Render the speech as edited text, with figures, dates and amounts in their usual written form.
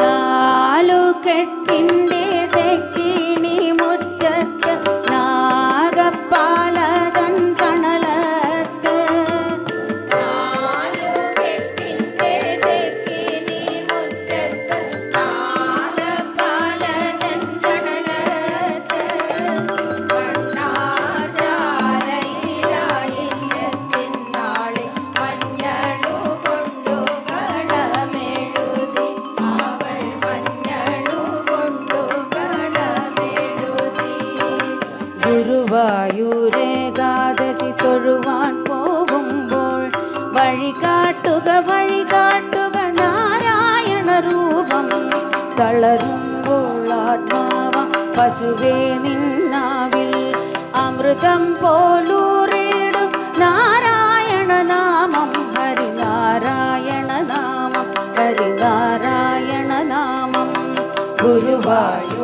നാലുകെട്ടിൻ്റെ തെക്കിനി മുറ്റത്ത് നാഗപ്പാലതൻ കണലത്ത് നാലുകെട്ടിൻ്റെ തെക്കിനി മുറ്റത്ത് നാഗപ്പാലതൻ കണലത്ത് കണ്ണാശാലയിലായില്ലെത്തിന്നാളിൽ മഞ്ഞളു കൊണ്ടു കളമെഴുതി അവൾ മഞ്ഞളു കൊണ്ടു കളമെഴുതി. ഗുരുവായൂരേകാദശി തൊഴുവാൻ പോകുമ്പോൾ വഴി കാട്ടുക നാരായണ രൂപം. തളരുമ്പോൾ ആത്മാവ പശുവേ നിന്നാവിൽ അമൃതം പോലൂറിടും നാരായണ നാമം. ഹരിനാരായണ നാമം, ഹരിനാരായണ നാമം. ഗുരുവായൂർ